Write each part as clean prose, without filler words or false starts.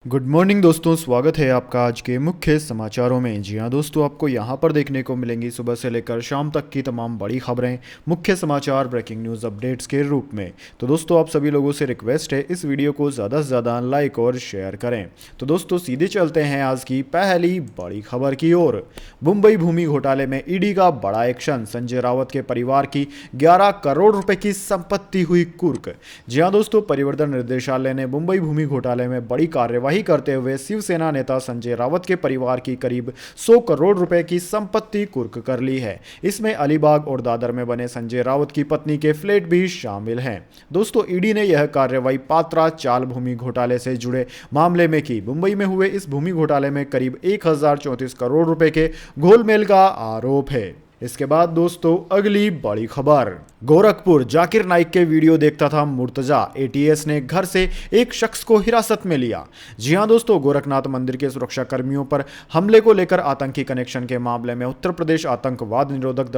Good morning दोस्तों, स्वागत है आपका आज के मुख्य समाचारों में। जी हाँ दोस्तों, आपको यहाँ पर देखने को मिलेंगी सुबह से लेकर शाम तक की तमाम बड़ी खबरें, मुख्य समाचार, ब्रेकिंग न्यूज़ अपडेट्स के रूप में। तो दोस्तों, आप सभी लोगों से रिक्वेस्ट है इस वीडियो को ज़्यादा से ज़्यादा लाइक और शेयर करें। तो दोस्तों, सीधे चलते हैं आज की पहली बड़ी खबर की ओर। मुंबई भूमि घोटाले में ईडी का बड़ा एक्शन, संजय रावत के परिवार की 11 करोड़ रुपए की संपत्ति हुई कुर्क। जी हाँ दोस्तों, परिवर्तन निर्देशालय ने मुंबई भूमि घोटाले में बड़ी कार्यवाही करते हुए शिवसेना नेता संजय रावत के परिवार की करीब 100 करोड़ रुपए की संपत्ति कुर्क कर ली है। इसमें अलीबाग और दादर में बने संजय रावत की पत्नी के फ्लैट भी शामिल हैं। दोस्तों, ईडी ने यह कार्रवाई पात्रा चाल भूमि घोटाले से जुड़े मामले में की। मुंबई में हुए इस भूमि घोटाले में करीब 1034 करोड़ रुपए के घोलमेल का आरोप है। इसके बाद दोस्तों, अगली बड़ी खबर। गोरखपुर जाकिर नाइक के वीडियो देखता था मुर्तजा, एटीएस ने घर से एक शख्स को हिरासत में लिया। जी हां दोस्तों, गोरखनाथ मंदिर के सुरक्षा कर्मियों पर हमले को लेकर आतंकी कनेक्शन के मामले में उत्तर प्रदेश आतंकवाद निरोधक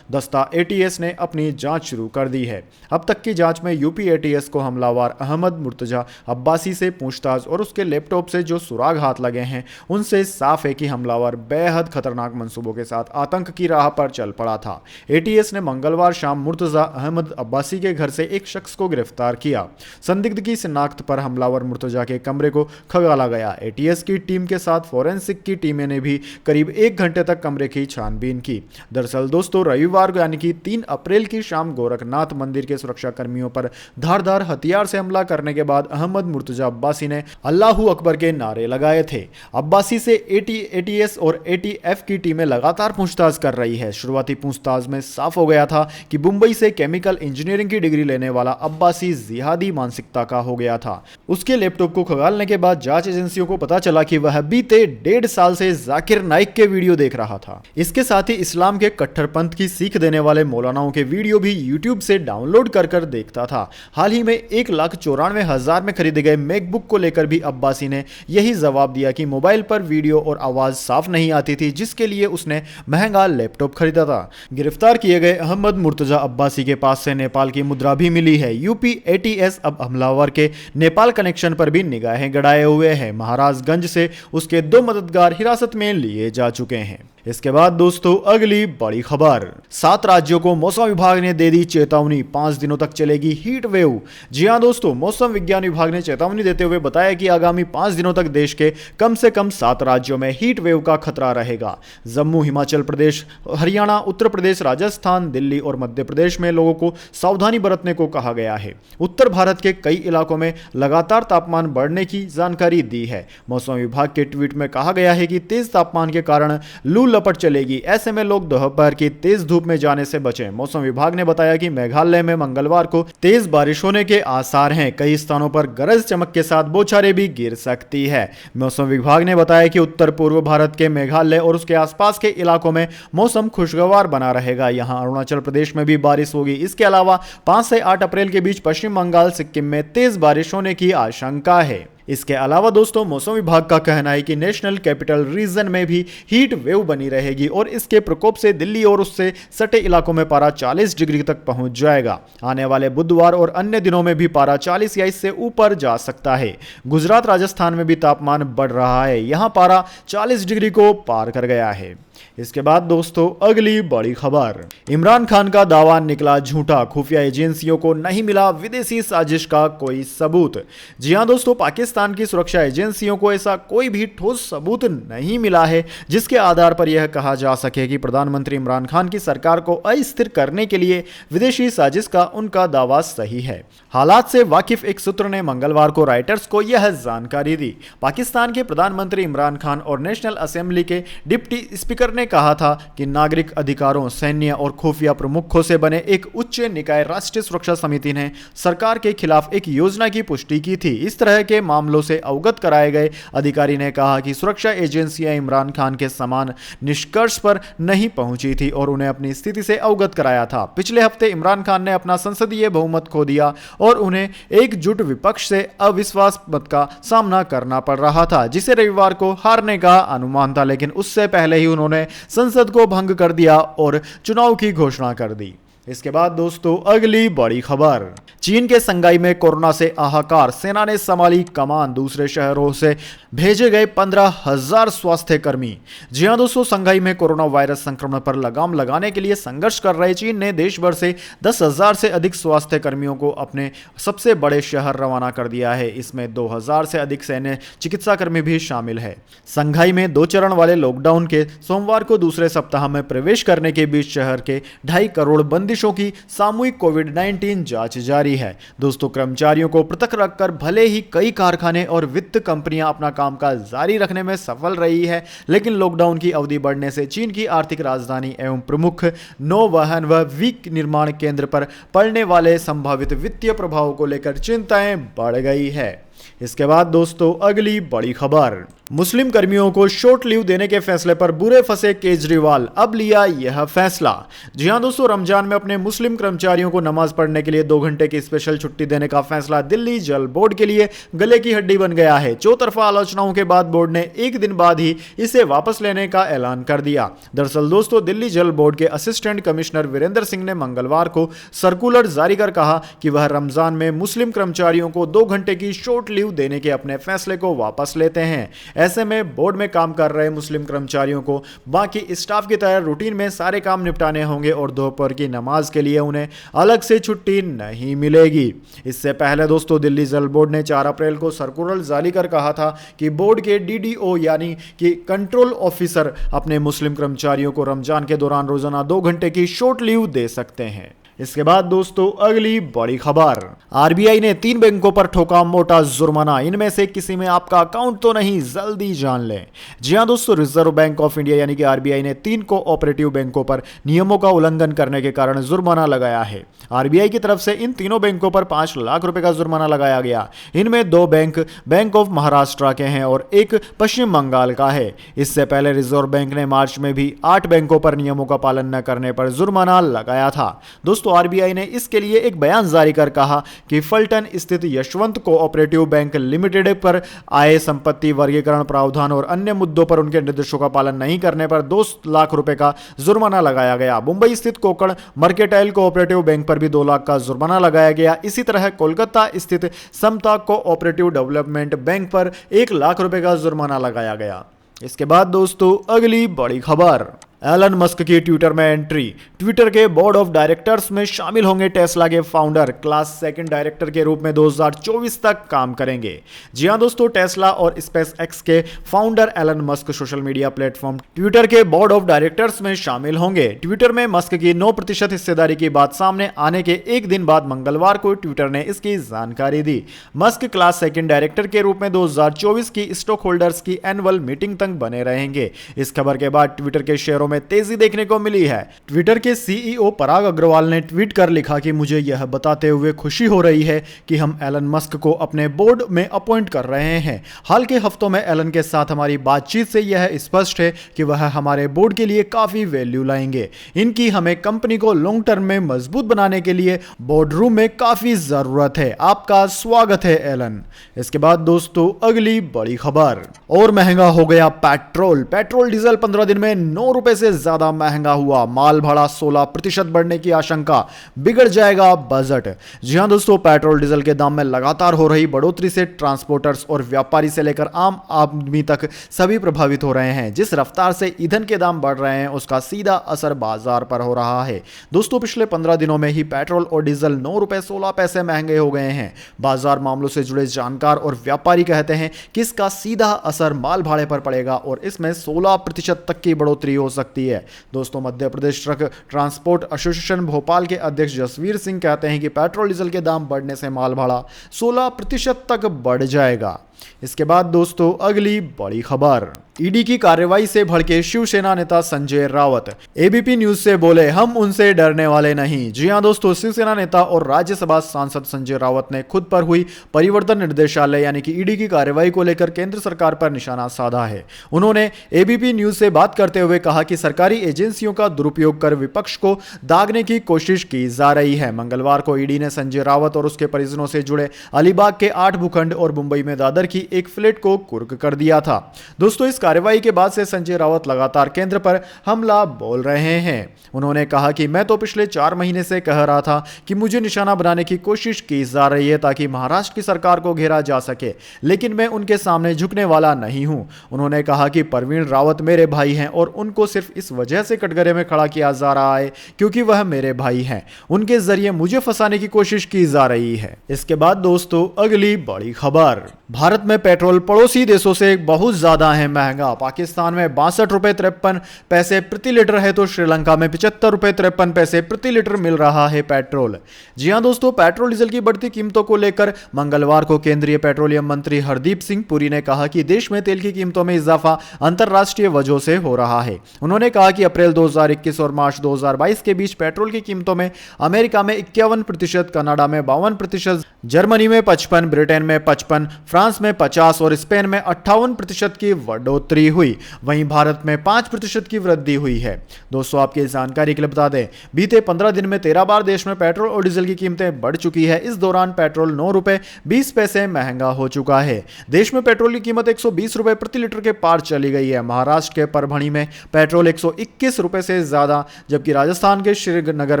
दस्ता एटीएस ने अपनी जांच शुरू कर दी है। अब तक की जांच में यूपी एटीएस को हमलावर अहमद मुर्तजा अब्बासी से पूछताछ और उसके लैपटॉप से जो सुराग हाथ लगे हैं उनसे साफ है कि हमलावर बेहद खतरनाक मंसूबों के साथ आतंक की राह पर चल पड़ा था। एटीएस ने मंगलवार शाम मुर्तजा अहमद अब्बासी के घर से एक शख्स को गिरफ्तार किया। संदिग्ध की शिनाख्त पर हमलावर मुर्तजा के कमरे को खंगाला गया। एटीएस की टीम के साथ फोरेंसिक की टीमें ने भी करीब 1 घंटे तक कमरे की छानबीन की। दरअसल दोस्तों, रविवार यानी कि 3 अप्रैल की शाम गोरखनाथ मंदिर के सुरक्षा कर्मियों पर धारदार हथियार से हमला करने के बाद अहमद मुर्तजा अब्बासी ने अल्लाहू अकबर के नारे लगाए थे। अब्बासी से एटीएस और एटीएफ की टीमें लगातार पूछताछ कर रही है। शुरुआती पूछताछ में साफ हो गया था कि मुंबई से केमिकल इंजीनियरिंग की डिग्री लेने वाला अब्बासी जिहादी मानसिकता का हो गया था। उसके लैपटॉप को खंगालने के बाद जांच एजेंसियों को पता चला कि वह बीते 1.5 साल से जाकिर नाइक के वीडियो देख रहा था। इसके साथ ही इस्लाम के कट्टरपंथ की सीख देने वाले मौलानाओं के वीडियो भी यूट्यूब से डाउनलोड कर देखता था। हाल ही में 1,94,000 में खरीदे गए मैकबुक को लेकर भी अब्बासी ने यही जवाब दिया कि मोबाइल पर वीडियो और आवाज साफ नहीं आती थी, जिसके लिए उसने महंगा लैपटॉप खरीदा था। गिरफ्तार किए गए अहमद मुर्तजा अब्बासी के पास से नेपाल की मुद्रा भी मिली है। यूपी एटीएस अब हमलावर के नेपाल कनेक्शन पर भी निगाहें गड़ाए हुए है। महाराजगंज से उसके 2 मददगार हिरासत में लिए जा चुके हैं। इसके बाद दोस्तों, अगली बड़ी खबर। 7 राज्यों को मौसम विभाग ने दे दी चेतावनी, 5 दिनों तक चलेगी हीट वेव। जी हां दोस्तों, मौसम विज्ञान विभाग ने चेतावनी देते हुए बताया कि आगामी 5 दिनों तक देश के कम से कम 7 राज्यों में हीट वेव का खतरा रहेगा। जम्मू, हिमाचल प्रदेश, हरियाणा, उत्तर प्रदेश, राजस्थान, दिल्ली और मध्य प्रदेश में लोगों को सावधानी बरतने को कहा गया है। उत्तर भारत के कई इलाकों में लगातार तापमान बढ़ने की जानकारी दी है। मौसम विभाग के ट्वीट में कहा गया है कि तेज तापमान के कारण लू लपट चलेगी। ऐसे में लोग दोपहर की तेज धूप में जाने से बचें। मौसम विभाग ने बताया कि मेघालय में मंगलवार को तेज बारिश होने के आसार हैं। कई स्थानों पर गरज चमक के साथ बौछारें भी गिर सकती है। मौसम विभाग ने बताया कि उत्तर पूर्व भारत के मेघालय और उसके आसपास के इलाकों में मौसम खुशगवार बना रहेगा। यहां अरुणाचल प्रदेश में भी बारिश होगी। इसके अलावा 5 से 8 अप्रैल के बीच पश्चिम बंगाल, सिक्किम में तेज बारिश होने की आशंका है। इसके अलावा दोस्तों, मौसम विभाग का कहना है कि नेशनल कैपिटल रीजन में भी हीट वेव बनी रहेगी और इसके प्रकोप से दिल्ली और उससे सटे इलाकों में पारा 40 डिग्री तक पहुंच जाएगा। आने वाले बुधवार और अन्य दिनों में भी पारा 40 या इससे ऊपर जा सकता है। गुजरात, राजस्थान में भी तापमान बढ़ रहा है। यहां पारा 40 डिग्री को पार कर गया है। इसके बाद दोस्तों, अगली बड़ी खबर। इमरान खान का दावा निकला झूठा, खुफिया एजेंसियों को नहीं मिला विदेशी साजिश का कोई सबूत। जी हां दोस्तों, पाकिस्तान की सुरक्षा एजेंसियों को ऐसा कोई भी ठोस सबूत नहीं मिला है जिसके आधार पर यह कहा जा सके कि प्रधानमंत्री इमरान खान की सरकार को अस्थिर करने के लिए विदेशी साजिश का उनका दावा सही है। हालात से वाकिफ एक सूत्र ने मंगलवार को राइटर्स को यह जानकारी दी। पाकिस्तान के प्रधानमंत्री इमरान खान और नेशनल असेंबली के डिप्टी स्पीकर ने कहा था कि नागरिक अधिकारों, सैन्य और खुफिया प्रमुखों से बने एक उच्च निकाय राष्ट्रीय सुरक्षा समिति ने सरकार के खिलाफ एक योजना की पुष्टि की थी। इस तरह के मामलों से अवगत कराए गए अधिकारी ने कहा कि सुरक्षा एजेंसियां इमरान खान के समान निष्कर्ष पर नहीं पहुंची थी और उन्हें अपनी स्थिति से अवगत कराया था। पिछले हफ्ते इमरान खान ने अपना संसदीय बहुमत खो दिया और उन्हें एकजुट विपक्ष से अविश्वास मत का सामना करना पड़ रहा था, जिसे रविवार को हारने का अनुमान था। लेकिन उससे पहले ही उन्होंने संसद को भंग कर दिया और चुनाव की घोषणा कर दी। इसके बाद दोस्तों अगली बड़ी खबर, चीन के संघाई में कोरोना से हाहाकार, सेना ने संभाली कमान, दूसरे शहरों से भेजे गए 15,000 स्वास्थ्य कर्मी। जी हां दोस्तों, संघाई में कोरोना वायरस संक्रमण पर लगाम लगाने के लिए संघर्ष कर रहे चीन ने देश भर से 10,000 से अधिक स्वास्थ्य कर्मियों को अपने सबसे बड़े शहर रवाना कर दिया है। इसमें 2,000 से अधिक सैन्य चिकित्सा कर्मी भी शामिल है। संघाई में 2 चरण वाले लॉकडाउन के सोमवार को दूसरे सप्ताह में प्रवेश करने के बीच शहर के 2.5 करोड़ बंदिशों की सामूहिक कोविड-19 जांच जारी है। दोस्तों, कर्मचारियों को पृथक रखकर भले ही कई कारखाने और वित्त कंपनियां अपना कामकाज जारी रखने में सफल रही है, लेकिन लॉकडाउन की अवधि बढ़ने से चीन की आर्थिक राजधानी एवं प्रमुख नौवहन व विनिर्माण केंद्र पर पड़ने वाले संभावित वित्तीय प्रभाव को लेकर चिंताएं बढ़ गई है। इसके बाद दोस्तों अगली बड़ी खबर, मुस्लिम कर्मियों को शॉर्ट लीव देने के फैसले पर बुरे फंसे केजरीवाल, अब लिया यह फैसला। जी हां दोस्तों, रमजान में अपने मुस्लिम कर्मचारियों को नमाज पढ़ने के लिए 2 घंटे की स्पेशल छुट्टी देने का फैसला दिल्ली जल बोर्ड के लिए गले की हड्डी बन गया है। चौतरफा आलोचनाओं के बाद बोर्ड ने एक दिन बाद ही इसे वापस लेने का ऐलान कर दिया। दरअसल दोस्तों, दिल्ली जल बोर्ड के असिस्टेंट कमिश्नर वीरेंद्र सिंह ने मंगलवार को सर्कुलर जारी कर कहा कि वह रमजान में मुस्लिम कर्मचारियों को 2 घंटे की शॉर्ट लीव देने के अपने फैसले को वापस लेते हैं। ऐसे में बोर्ड में काम कर रहे मुस्लिम कर्मचारियों को बाकी स्टाफ की तरह रूटीन में सारे काम निपटाने होंगे और दोपहर की नमाज के लिए उन्हें अलग से छुट्टी नहीं मिलेगी। इससे पहले दोस्तों, दिल्ली जल बोर्ड ने 4 अप्रैल को सर्कुलर जारी कर कहा था कि बोर्ड के डीडीओ यानी कि कंट्रोल ऑफिसर अपने मुस्लिम कर्मचारियों को रमजान के दौरान रोजाना 2 घंटे की शॉर्ट लीव दे सकते हैं। इसके बाद दोस्तों अगली बड़ी खबर, आरबीआई ने 3 बैंकों पर ठोका मोटा जुर्माना, इनमें से किसी में आपका अकाउंट तो नहीं, जल्दी जान लें। जी हां दोस्तों, रिजर्व बैंक ऑफ इंडिया यानी कि आरबीआई ने 3 कोऑपरेटिव बैंकों पर नियमों का उल्लंघन करने के कारण जुर्माना लगाया है। आरबीआई की तरफ से इन तीनों बैंकों पर 5 लाख रुपए का जुर्माना लगाया गया। इनमें 2 बैंक बैंक ऑफ महाराष्ट्र के हैं और एक पश्चिम बंगाल का है। इससे पहले रिजर्व बैंक ने मार्च में भी 8 बैंकों पर नियमों का पालन न करने पर जुर्माना लगाया था। दोस्तों, आरबीआई ने इसके लिए एक बयान जारी कर कहा कि फलटन स्थित यशवंत कोऑपरेटिव बैंक लिमिटेड पर आय, संपत्ति वर्गीकरण प्रावधान और अन्य मुद्दों पर उनके निर्देशों का पालन नहीं करने पर 2 लाख रुपए का जुर्माना लगाया गया। मुंबई स्थित कोकण मर्केटाइल कोऑपरेटिव बैंक पर भी 2 लाख का जुर्माना लगाया गया। इसी तरह कोलकाता स्थित समता कोऑपरेटिव डेवलपमेंट बैंक पर 1 लाख रुपए का जुर्माना लगाया गया। इसके बाद दोस्तों अगली बड़ी खबर, एलन मस्क की ट्विटर में एंट्री, ट्विटर के बोर्ड ऑफ डायरेक्टर्स में शामिल होंगे टेस्ला के फाउंडर, क्लास 2 डायरेक्टर के रूप में 2024 तक काम करेंगे। जी हां दोस्तों, टेस्ला और स्पेस एक्स के founder Elon Musk social media platform Twitter के बोर्ड ऑफ डायरेक्टर्स में शामिल होंगे। ट्विटर में मस्क की 9% हिस्सेदारी की बात सामने आने के एक दिन बाद मंगलवार को ट्विटर ने इसकी जानकारी दी। मस्क क्लास 2 डायरेक्टर के रूप में 2024 की स्टॉक होल्डर्स की एनुअल मीटिंग तक बने रहेंगे। इस खबर के बाद ट्विटर के शेयरों में तेजी देखने को मिली है। ट्विटर के सीईओ पराग अग्रवाल ने ट्वीट कर लिखा कि मुझे यह बताते हुए खुशी हो रही है कि हम एलन मस्क को अपने बोर्ड में अपॉइंट कर रहे हैं। हाल के हफ्तों में एलन के साथ हमारी बातचीत से यह स्पष्ट है कि वह हमारे बोर्ड के लिए काफी वैल्यू लाएंगे। इनकी हमें कंपनी को लॉन्ग टर्म में मजबूत बनाने के लिए बोर्ड रूम में काफी जरूरत है। आपका स्वागत है एलन। इसके बाद दोस्तों अगली बड़ी खबर, और महंगा हो गया पेट्रोल डीजल 15 दिन में 9 रुपए से ज्यादा महंगा हुआ, माल भाड़ा 16% बढ़ने की आशंका, बिगड़ जाएगा बजट। जी हां दोस्तों, पेट्रोल डीजल के दाम में लगातार हो रही बढ़ोतरी से ट्रांसपोर्टर्स और व्यापारी से लेकर आम आदमी तक सभी प्रभावित हो रहे हैं। जिस रफ्तार से ईंधन के दाम बढ़ रहे हैं उसका सीधा असर बाजार पर हो रहा है। दोस्तों, पिछले 15 दिनों में ही पेट्रोल और डीजल 9 रुपए 16 पैसे महंगे हो गए हैं। बाजार मामलों से जुड़े जानकार और व्यापारी कहते हैं कि इसका सीधा असर माल भाड़े पर पड़ेगा और इसमें 16% तक की बढ़ोतरी हो सकती है। दोस्तों, Madhya Pradesh truck transport association Bhopal के अध्यक्ष जसवीर सिंह कहते हैं कि पेट्रोल डीजल के दाम बढ़ने से माल भाड़ा 16% तक बढ़ जाएगा। इसके बाद दोस्तों अगली बड़ी खबर, ईडी की कार्रवाई से भड़के शिवसेना नेता संजय रावत, एबीपी न्यूज से बोले हम उनसे डरने वाले नहीं। जी हां दोस्तों, शिवसेना नेता और राज्यसभा सांसद संजय रावत ने खुद पर हुई परिवर्तन निर्देशालय यानी कि ईडी की कार्रवाई को लेकर केंद्र सरकार पर निशाना साधा है। उन्होंने एबीपी न्यूज से बात करते हुए कहा कि सरकारी एजेंसियों का दुरुपयोग कर विपक्ष को दागने की कोशिश की जा रही है। मंगलवार को ईडी ने संजय रावत और उसके परिजनों से जुड़े अलीबाग के 8 भूखंड और मुंबई में दादर अंदर की एक फ्लाइट को कुर्क कर दिया था। दोस्तों, इस कार्रवाई के बाद से संजय राउत लगातार केंद्र पर हमला बोल रहे हैं। उन्होंने कहा कि मैं तो पिछले 4 महीने से कह रहा था कि मुझे निशाना बनाने की कोशिश की जा रही है ताकि महाराष्ट्र की सरकार को घेरा जा सके, लेकिन मैं उनके सामने झुकने वाला नहीं हूं। उन्होंने कहा कि प्रवीण रावत मेरे भाई हैं और उनको सिर्फ इस वजह से कटघरे में खड़ा किया जा रहा है क्योंकि वह मेरे भाई हैं। उनके जरिए मुझे फंसाने की कोशिश की जा रही है। इसके बाद दोस्तों, अगली बड़ी खबर, भारत में पेट्रोल पड़ोसी देशों से बहुत ज्यादा है महंगा। पाकिस्तान में 62 रुपए 53 पैसे प्रति लीटर है तो श्रीलंका में 75 रुपए 53 पैसे प्रति लीटर मिल रहा है पेट्रोल। जी हां दोस्तों, पेट्रोल डीजल की बढ़ती कीमतों को लेकर मंगलवार को केंद्रीय पेट्रोलियम मंत्री हरदीप सिंह पुरी ने कहा कि देश में तेल की कीमतों में इजाफा अंतरराष्ट्रीय वजहों से हो रहा है। उन्होंने कहा कि अप्रैल 2021 और मार्च 2022 के बीच पेट्रोल की कीमतों में अमेरिका में 51%, कनाडा में 52%, जर्मनी में 55%, ब्रिटेन में 55%, फ्रांस में 50% और स्पेन में 58% की बढ़ोतरी हुई। वहीं भारत में 5% की वृद्धि हुई है। दोस्तों, आपकी जानकारी के लिए बता दें, बीते 15 दिन में 13 बार देश में पेट्रोल और डीजल की कीमतें बढ़ चुकी है। इस दौरान पेट्रोल 9 रुपए 20 पैसे महंगा हो चुका है। देश में पेट्रोल की कीमत 120 रुपए प्रति लीटर के पार चली गई है। महाराष्ट्र के परभणी में पेट्रोल 121 रुपए से ज्यादा, जबकि राजस्थान के श्रीनगर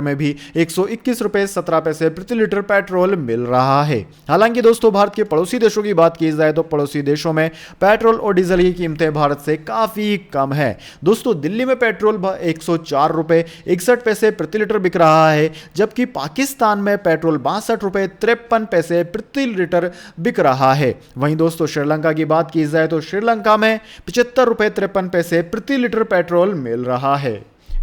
में भी 121 रुपए 17 पैसे प्रति लीटर पेट्रोल मिल रहा है। हालांकि दोस्तों, भारत के पड़ोसी देशों की बात की जाए तो पड़ोसी देशों में पेट्रोल और डीजल की कीमतें भारत से काफी कम है। दोस्तों, दिल्ली में पेट्रोल 104 रुपए 61 पैसे प्रति लीटर बिक रहा है, जबकि पाकिस्तान में पेट्रोल 62 रुपए 53 पैसे प्रति लीटर बिक रहा है। वहीं दोस्तों, श्रीलंका की बात की जाए तो श्रीलंका में 75 रुपए 53 पैसे प्रति लीटर पेट्रोल मिल रहा है।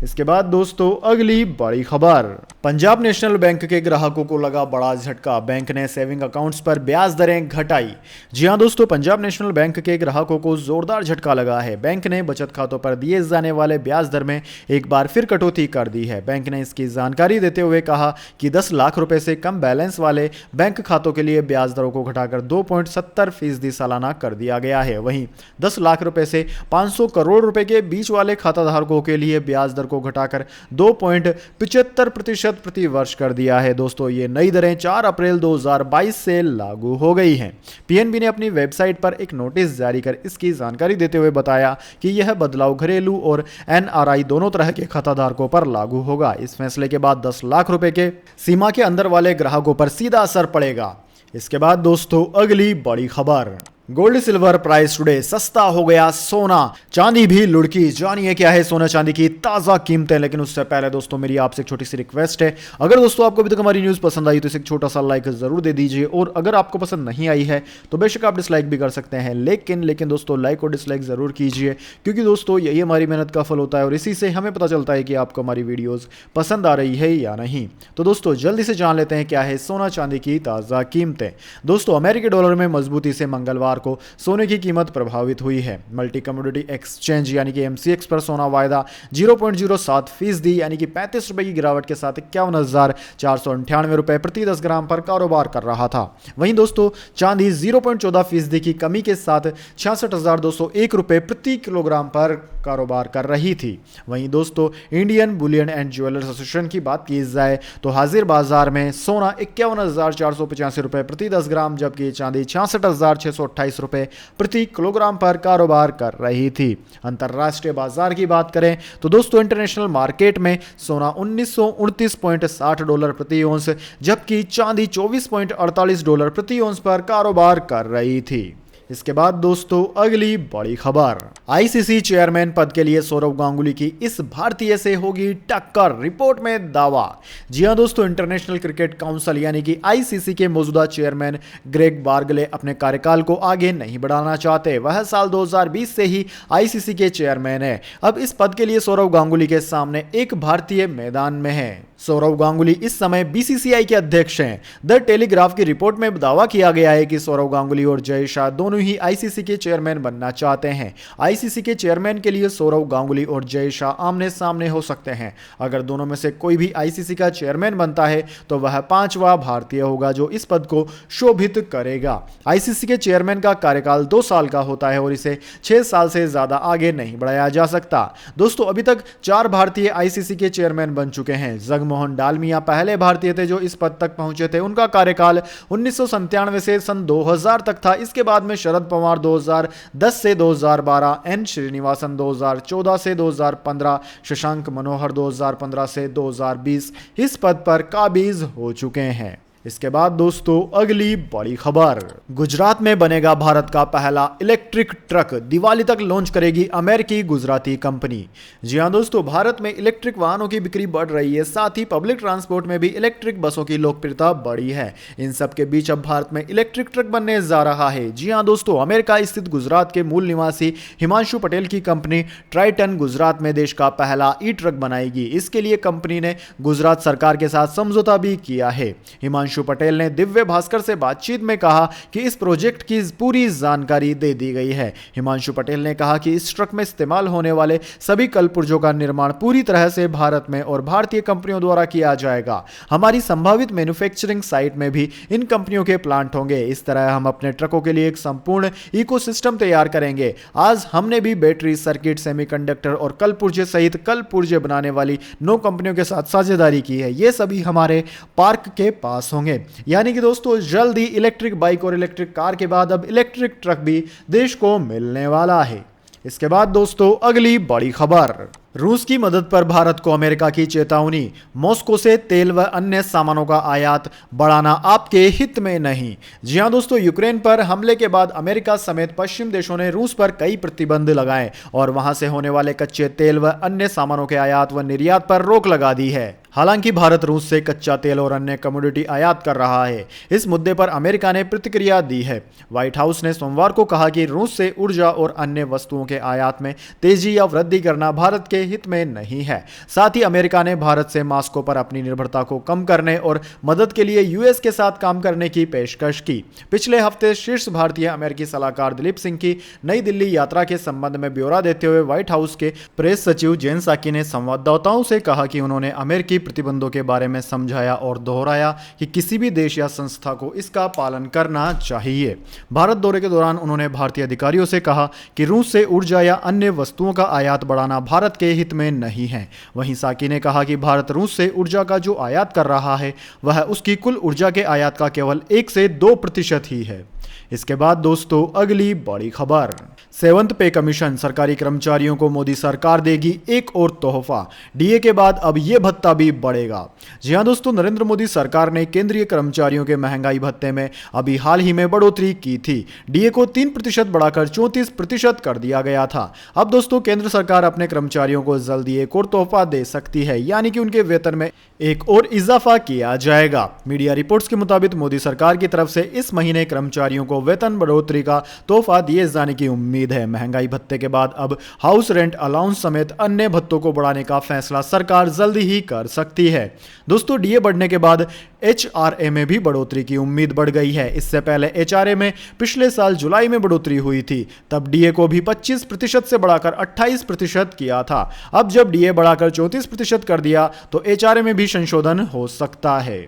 इसके बाद दोस्तों, अगली बड़ी खबर, पंजाब नेशनल बैंक के ग्राहकों को लगा बड़ा झटका। बैंक ने सेविंग अकाउंट्स पर ब्याज दरें घटाई। जी हां दोस्तों, पंजाब नेशनल बैंक के ग्राहकों को जोरदार झटका लगा है। बैंक ने बचत खातों पर दिए जाने वाले ब्याज दर में एक बार फिर कटौती कर दी है। बैंक ने इसकी जानकारी देते हुए कहा कि 10 लाख रुपए से कम बैलेंस वाले बैंक खातों के लिए ब्याज दरों को घटाकर 2.70% सालाना कर दिया गया है। वहीं 10 लाख रुपए से 500 करोड़ रुपए के बीच वाले खाताधारकों के लिए ब्याज दर को घटाकर 2.75% प्रति वर्ष कर दिया है। दोस्तों, ये नई दरें 4 अप्रैल 2022 से लागू हो गई हैं। पीएनबी ने अपनी वेबसाइट पर एक नोटिस जारी कर इसकी जानकारी देते हुए बताया कि यह बदलाव घरेलू और एनआरआई दोनों तरह के खाताधारकों पर लागू होगा। इस फैसले के बाद 10 लाख रुपए के सीमा के अंदर वाले ग्राहकों पर सीधा असर पड़ेगा। इसके बाद दोस्तों, अगली बड़ी खबर, गोल्ड सिल्वर प्राइस टुडे, सस्ता हो गया सोना, चांदी भी लुढ़की। जानिए क्या है सोना चांदी की ताजा कीमतें। लेकिन उससे पहले दोस्तों, मेरी आपसे एक छोटी सी रिक्वेस्ट है, अगर दोस्तों आपको अभी तक हमारी न्यूज़ पसंद आई तो इसे एक छोटा सा लाइक जरूर दे दीजिए, और अगर आपको पसंद नहीं आई है तो बेशक आप डिसलाइक भी कर सकते हैं, लेकिन दोस्तों लाइक और डिसलाइक जरूर कीजिए, क्योंकि दोस्तों यही हमारी मेहनत का फल होता है और इसी से हमें पता चलता है कि आपको हमारी वीडियोज़ पसंद आ रही है या नहीं। तो दोस्तों, जल्दी से जान लेते हैं क्या है सोना चांदी की ताज़ा कीमतें। दोस्तों, अमेरिकी डॉलर में मजबूती से मंगलवार को सोने की कीमत प्रभावित हुई है। मल्टी कमोडिटी एक्सचेंज यानी कि एमसीएक्स पर सोना वायदा 0.07% यानी कि 35 रुपए की गिरावट के साथ 51,498 रुपए प्रति 10 ग्राम पर कारोबार कर रहा था। वहीं दोस्तों, चांदी 0.14% की कमी के साथ 66,201 रुपए प्रति किलोग्राम पर कारोबार कर रही थी। वहीं दोस्तों, Indian Boolean and jewellers association की बात की जाए तो हाजिर बाजार में सोना 51,485 रुपए प्रति 10 ग्राम, जबकि चांदी 66,628 रुपए प्रति किलोग्राम पर कारोबार कर रही थी। अंतरराष्ट्रीय बाजार की बात करें तो दोस्तों, इंटरनेशनल मार्केट में सोना $1929.60 प्रति औंस, जबकि चांदी $24.48 प्रति औंस पर कारोबार कर रही थी। इसके बाद दोस्तों, अगली बड़ी खबर, आईसीसी चेयरमैन पद के लिए सौरव गांगुली की इस भारतीय से होगी टक्कर, रिपोर्ट में दावा। जी हां दोस्तों, इंटरनेशनल क्रिकेट काउंसिल यानी कि आईसीसी के मौजूदा चेयरमैन ग्रेग बार्गले अपने कार्यकाल को आगे नहीं बढ़ाना चाहते। वह साल 2020 से ही आईसीसी के चेयरमैन है। अब इस पद के लिए सौरव गांगुली के सामने एक भारतीय मैदान में है। सौरव गांगुली इस समय बीसीसीआई के अध्यक्ष हैं। द टेलीग्राफ की रिपोर्ट में दावा किया गया है कि सौरव गांगुली और जय शाह दोनों ही आईसीसी के चेयरमैन बनना चाहते हैं। आईसीसी के चेयरमैन के लिए सौरव गांगुली और जय शाह आमने सामने हो सकते हैं। अगर दोनों में से कोई भी आईसीसी का चेयरमैन बनता है तो वह 5वां भारतीय होगा जो इस पद को शोभित करेगा। आईसीसी के चेयरमैन का कार्यकाल 2 साल का होता है और इसे 6 साल से ज्यादा आगे नहीं बढ़ाया जा सकता। दोस्तों, अभी तक 4 भारतीय आईसीसी के चेयरमैन बन चुके हैं। जगमोहन मोहन डालमिया पहले भारतीय थे जो इस पद तक पहुंचे थे। उनका कार्यकाल 1997 से सन 2000 तक था। इसके बाद में शरद पवार 2010 से 2012, एन श्रीनिवासन 2014 से 2015, शशांक मनोहर 2015 से 2020 इस पद पर काबिज हो चुके हैं। इसके बाद दोस्तों अगली बड़ी खबर, गुजरात में बनेगा भारत का पहला इलेक्ट्रिक ट्रक, दिवाली तक लॉन्च करेगी अमेरिकी गुजराती कंपनी। जी हां दोस्तों, भारत में इलेक्ट्रिक वाहनों की बिक्री बढ़ रही है, साथ ही पब्लिक ट्रांसपोर्ट में भी इलेक्ट्रिक बसों की लोकप्रियता बढ़ी है। इन सब के बीच अब भारत में इलेक्ट्रिक ट्रक बनने जा रहा है। जी हां दोस्तों, अमेरिका स्थित गुजरात के मूल निवासी हिमांशु पटेल की कंपनी ट्राइटन गुजरात में देश का पहला ई ट्रक बनाएगी। इसके लिए कंपनी ने गुजरात सरकार के साथ समझौता भी किया है। हिमांशु पटेल ने दिव्य भास्कर से बातचीत में कहा कि इस प्रोजेक्ट की पूरी जानकारी दे दी गई है। हिमांशु पटेल ने कहा कि इस ट्रक में इस्तेमाल होने वाले सभी कलपुर्जों का निर्माण पूरी तरह से भारत में और भारतीय कंपनियों द्वारा किया जाएगा। हमारी संभावित मैन्युफैक्चरिंग साइट में भी इन कंपनियों के प्लांट होंगे। इस तरह हम अपने ट्रकों के लिए एक संपूर्ण इकोसिस्टम तैयार करेंगे। आज हमने भी बैटरी, सर्किट, सेमीकंडक्टर और कलपुर्जे सहित कलपुर्जे बनाने वाली 9 कंपनियों के साथ साझेदारी की है। ये सभी हमारे पार्क के पास होंगे। यानी कि दोस्तों जल्द ही इलेक्ट्रिक बाइक और इलेक्ट्रिक कार के बाद अब इलेक्ट्रिक ट्रक भी देश को मिलने वाला है। इसके बाद दोस्तों अगली बड़ी खबर, रूस की मदद पर भारत को अमेरिका की चेतावनी, मॉस्को से तेल व अन्य सामानों का आयात बढ़ाना आपके हित में नहीं। जी हां दोस्तों, यूक्रेन पर हमले के बाद अमेरिका समेत पश्चिम देशों ने रूस पर कई प्रतिबंध लगाए और वहां से होने वाले कच्चे तेल व अन्य सामानों के आयात व निर्यात पर रोक लगा दी है। हालांकि भारत रूस से कच्चा तेल और अन्य कमोडिटी आयात कर रहा है। इस मुद्दे पर अमेरिका ने प्रतिक्रिया दी है। व्हाइट हाउस ने सोमवार को कहा कि रूस से ऊर्जा और अन्य वस्तुओं के आयात में तेजी या वृद्धि करना भारत के हित में नहीं है। साथ ही अमेरिका ने भारत से मॉस्को पर अपनी निर्भरता को कम करने और मदद के लिए यूएस के साथ काम करने की पेशकश की। पिछले हफ्ते शीर्ष भारतीय अमेरिकी सलाहकार दिलीप सिंह की नई दिल्ली यात्रा के संबंध में ब्यौरा देते हुए व्हाइट हाउस के प्रेस सचिव जेन साकी ने संवाददाताओं से कहा कि उन्होंने अमेरिकी प्रतिबंधों के बारे में समझाया और दोहराया कि किसी भी देश या संस्था को इसका पालन करना चाहिए। भारत दौरे के दौरान उन्होंने भारतीय अधिकारियों से कहा कि रूस से ऊर्जा या अन्य वस्तुओं का आयात बढ़ाना भारत के हित में नहीं है। वहीं साकी ने कहा कि भारत रूस से ऊर्जा का जो आयात कर रहा है वह उसकी कुल ऊर्जा के आयात का केवल 1 से 2% ही है। इसके बाद दोस्तों अगली बड़ी खबर, सेवंथ पे कमीशन, सरकारी कर्मचारियों को मोदी सरकार देगी एक और तोहफा, डीए के बाद अब यह भत्ता भी बढ़ेगा। जी हां दोस्तों, नरेंद्र मोदी सरकार ने केंद्रीय कर्मचारियों के महंगाई भत्ते में अभी हाल ही में बढ़ोतरी की थी। डीए को 3% बढ़ाकर 34% कर दिया गया था। अब दोस्तों केंद्र सरकार अपने कर्मचारियों को जल्दी एक और तोहफा दे सकती है, यानी कि उनके वेतन में एक और इजाफा किया जाएगा। मीडिया रिपोर्ट्स के मुताबिक मोदी सरकार की तरफ से इस महीने कर्मचारियों को वेतन बढ़ोतरी का तोहफा दिए जाने की उम्मीद है। महंगाई भत्ते के बाद अब हाउस रेंट अलाउंस समेत अन्य भत्तों को बढ़ाने का फैसला सरकार जल्दी ही कर सकती है। दोस्तों डीए बढ़ने के बाद एचआरए में भी बढ़ोतरी की उम्मीद बढ़ गई है। इससे पहले एचआरए में पिछले साल जुलाई में बढ़ोतरी हुई थी, तब डीए को भी 25% से बढ़ाकर 28% किया था। अब जब डीए बढ़ाकर 34% कर दिया तो एचआरए में भी संशोधन हो सकता है।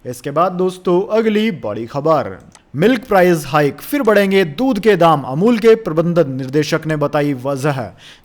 इसके बाद दोस्तों अगली बड़ी खबर, मिल्क प्राइस हाइक, फिर बढ़ेंगे दूध के दाम, अमूल के प्रबंध निर्देशक ने बताई वजह।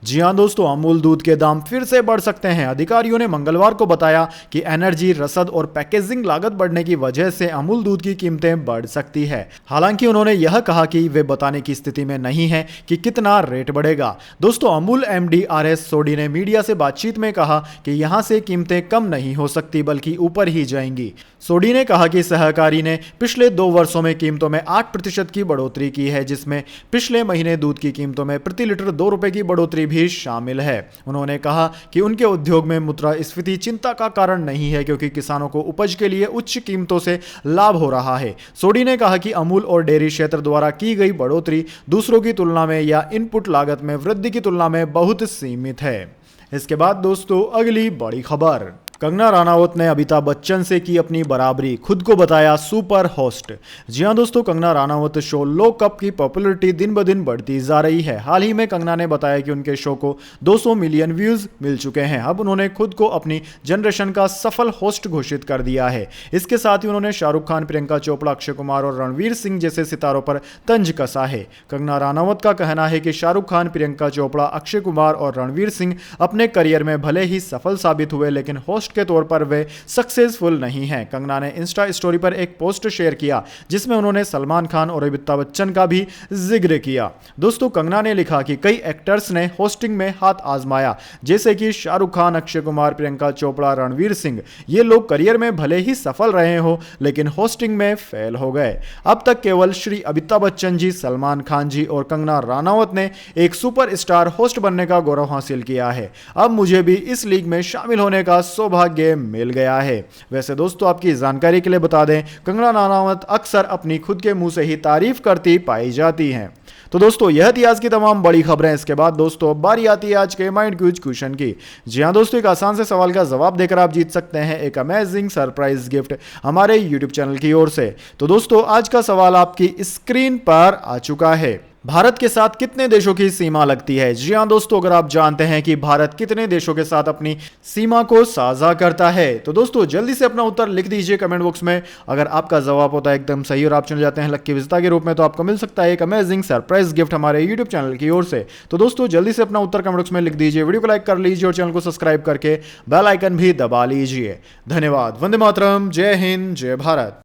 जी हां दोस्तों, अमूल दूध के दाम फिर से बढ़ सकते हैं। अधिकारियों ने मंगलवार को बताया कि एनर्जी, रसद और पैकेजिंग लागत बढ़ने की वजह से अमूल दूध की कीमतें बढ़ सकती है। हालांकि उन्होंने यह कहा कि वे बताने की स्थिति में नहीं है कि कितना रेट बढ़ेगा। दोस्तों अमूल एमडी आरएस सोडी ने मीडिया से बातचीत में कहा कि यहां से कीमतें कम नहीं हो सकती बल्कि ऊपर ही जाएंगी। सोडी ने कहा कि सहकारी ने पिछले 2 वर्षों में कीमतों में 8% की बढ़ोतरी की है, जिसमें पिछले महीने दूध की कीमतों में प्रति लीटर 2 रुपए की बढ़ोतरी भी शामिल है। उन्होंने कहा कि उनके उद्योग में मुद्रास्फीति चिंता का कारण नहीं है, क्योंकि किसानों को उपज के लिए उच्च कीमतों से लाभ हो रहा है। सोडी ने कहा कि अमूल और डेयरी क्षेत्र द्वारा की गई बढ़ोतरी दूसरों की तुलना में या इनपुट लागत में वृद्धि की तुलना में बहुत सीमित है। इसके बाद दोस्तों अगली बड़ी खबर, कंगना रानावत ने अमिताभ बच्चन से की अपनी बराबरी, खुद को बताया सुपर होस्ट। जी हां दोस्तों, Kangana Ranaut show lock up की पॉपुलैरिटी दिन ब दिन बढ़ती जा रही है। हाल ही में कंगना ने बताया कि उनके शो को 200 मिलियन व्यूज मिल चुके हैं। अब उन्होंने खुद को अपनी जनरेशन का सफल होस्ट घोषित कर दिया है। इसके साथ ही उन्होंने शाहरुख खान, प्रियंका चोपड़ा, अक्षय कुमार और रणवीर सिंह जैसे सितारों पर तंज कसा है। कंगना रानावत का कहना है कि शाहरुख खान, प्रियंका चोपड़ा, अक्षय कुमार और रणवीर सिंह अपने करियर में भले ही सफल साबित हुए, लेकिन होस्ट होस्ट के तौर पर वे सक्सेसफुल नहीं हैं। कंगना ने इंस्टा स्टोरी पर एक पोस्ट शेयर किया जिसमें उन्होंने सलमान खान और अमिताभ बच्चन का भी जिक्र किया। दोस्तों, कंगना ने लिखा कि कई एक्टर्स ने होस्टिंग में हाथ आजमाया, जैसे कि शाहरुख खान, अक्षय कुमार, प्रियंका चोपड़ा, रणवीर सिंह। ये लोग करियर में भले ही सफल रहे हो लेकिन होस्टिंग में फेल हो गए। अब तक केवल श्री अमिताभ बच्चन जी, सलमान खान जी और कंगना रानावत ने एक सुपरस्टार होस्ट बनने का गौरव हासिल किया है। अब मुझे भी इस लीग में शामिल होने का सौभाग्य मिल गया है। वैसे दोस्तों, आपकी जानकारी के लिए बता दें, कंगना रानावत अक्सर अपनी खुद के मुंह से ही तारीफ करती पाई जाती हैं। तो दोस्तों, यह थी आज की तमाम बड़ी खबरें। इसके बाद दोस्तों बारी आती है आज के माइंड क्विज क्वेश्चन की। जी हां दोस्तों, एक आसान से सवाल का जवाब देकर आप जीत सकते हैं एक अमेजिंग सरप्राइज गिफ्ट हमारे यूट्यूब चैनल की ओर से। तो दोस्तों, आज का सवाल आपकी स्क्रीन पर आ चुका है। भारत के साथ कितने देशों की सीमा लगती है? जी हां दोस्तों, अगर आप जानते हैं कि भारत कितने देशों के साथ अपनी सीमा को साझा करता है तो दोस्तों जल्दी से अपना उत्तर लिख दीजिए कमेंट बॉक्स में। अगर आपका जवाब होता है एकदम सही और आप चुने जाते हैं लक्की विजेता के रूप में, तो आपको मिल सकता है एक अमेजिंग सरप्राइज गिफ्ट हमारे यूट्यूब चैनल की ओर से। तो दोस्तों जल्दी से अपना उत्तर कमेंट बॉक्स में लिख दीजिए, वीडियो को लाइक कर लीजिए और चैनल को सब्सक्राइब करके बेल आइकन भी दबा लीजिए। धन्यवाद। वंदे मातरम। जय हिंद, जय भारत।